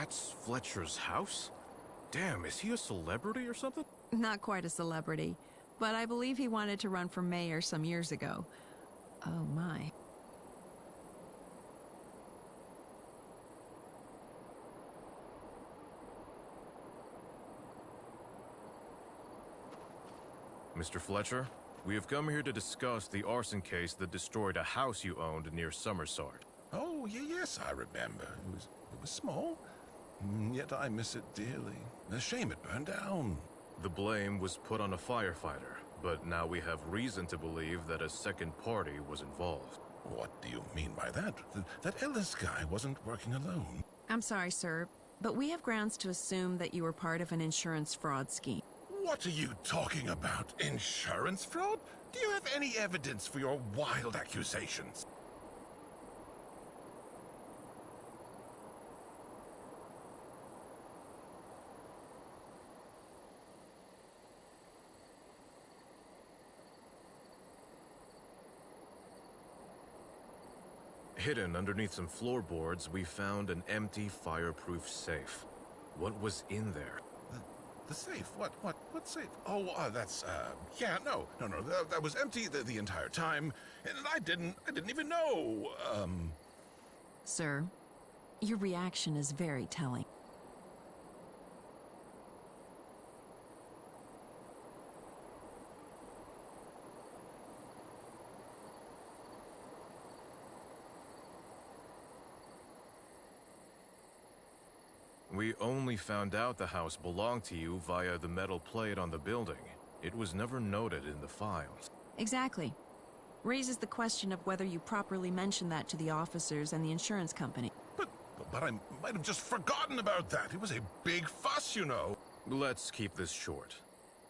That's Fletcher's house? Damn, is he a celebrity or something? Not quite a celebrity, but I believe he wanted to run for mayor some years ago. Oh my. Mr. Fletcher, we have come here to discuss the arson case that destroyed a house you owned near Summersart. Oh, yes, I remember. It was small, yet I miss it dearly. A shame it burned down. The blame was put on a firefighter, but now we have reason to believe that a second party was involved. What do you mean by that? That Ellis guy wasn't working alone. I'm sorry, sir, but we have grounds to assume that you were part of an insurance fraud scheme. What are you talking about? Insurance fraud? Do you have any evidence for your wild accusations? Hidden underneath some floorboards, we found an empty fireproof safe. What was in there? The safe? What safe? Oh, that's, yeah, no, that was empty the entire time, and I didn't even know, Sir, your reaction is very telling. We only found out the house belonged to you via the metal plate on the building. It was never noted in the files. Exactly. Raises the question of whether you properly mentioned that to the officers and the insurance company. But I might have just forgotten about that. It was a big fuss, you know. Let's keep this short.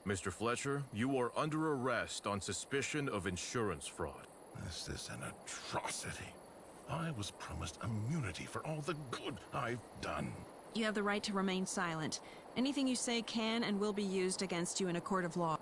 Mr. Fletcher, you are under arrest on suspicion of insurance fraud. This is an atrocity. I was promised immunity for all the good I've done. You have the right to remain silent. Anything you say can and will be used against you in a court of law.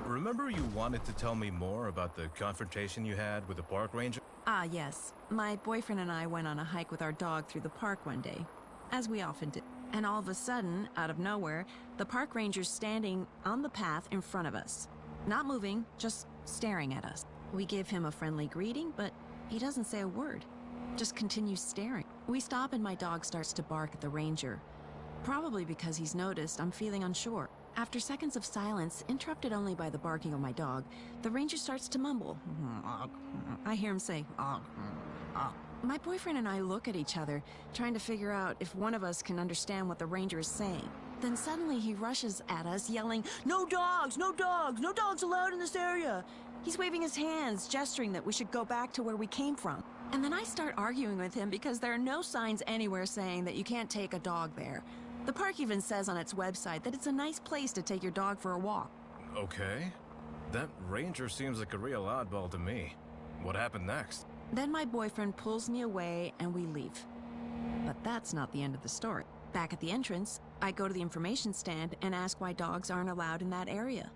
Remember you wanted to tell me more about the confrontation you had with the park ranger? Ah, yes. My boyfriend and I went on a hike with our dog through the park one day, as we often do. And all of a sudden, out of nowhere, the park ranger's standing on the path in front of us. Not moving, just staring at us. We give him a friendly greeting, but he doesn't say a word. Just continues staring. We stop and my dog starts to bark at the ranger. Probably because he's noticed I'm feeling unsure. After seconds of silence, interrupted only by the barking of my dog, the ranger starts to mumble. I hear him say, My boyfriend and I look at each other, trying to figure out if one of us can understand what the ranger is saying. Then suddenly he rushes at us, yelling, No dogs! No dogs! No dogs allowed in this area! He's waving his hands, gesturing that we should go back to where we came from. And then I start arguing with him because there are no signs anywhere saying that you can't take a dog there. The park even says on its website that it's a nice place to take your dog for a walk. Okay. That ranger seems like a real oddball to me. What happened next? Then my boyfriend pulls me away and we leave. But that's not the end of the story. Back at the entrance, I go to the information stand and ask why dogs aren't allowed in that area.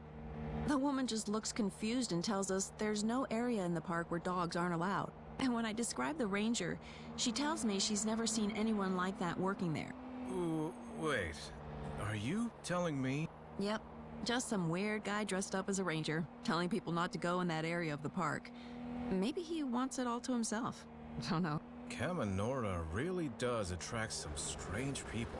The woman just looks confused and tells us there's no area in the park where dogs aren't allowed. And when I describe the ranger, she tells me she's never seen anyone like that working there. Ooh, wait. Are you telling me? Yep, just some weird guy dressed up as a ranger, telling people not to go in that area of the park. Maybe he wants it all to himself. Don't know. Kaminora really does attract some strange people.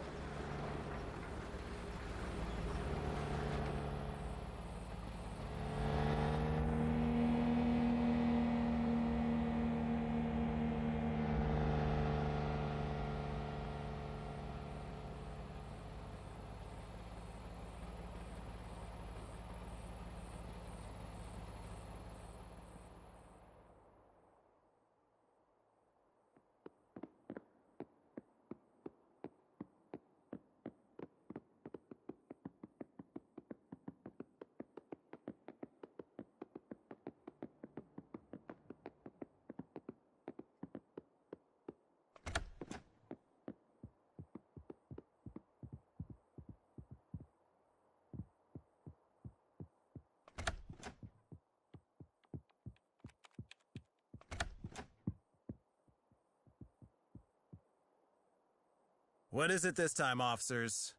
What is it this time, officers?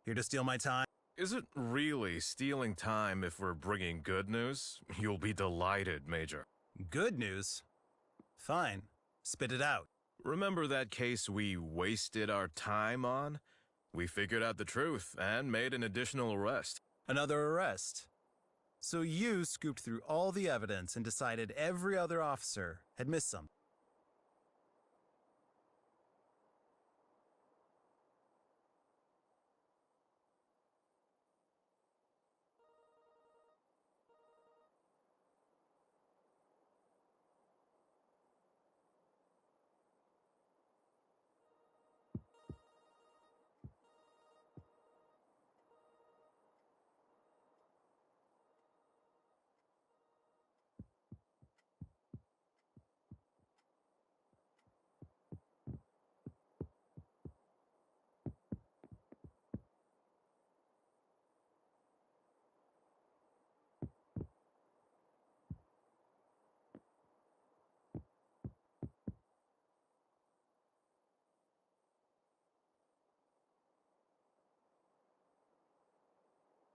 Here to steal my time? Is it really stealing time if we're bringing good news? You'll be delighted, Major. Good news? Fine. Spit it out. Remember that case we wasted our time on? We figured out the truth and made an additional arrest. Another arrest. So you scooped through all the evidence and decided every other officer had missed some.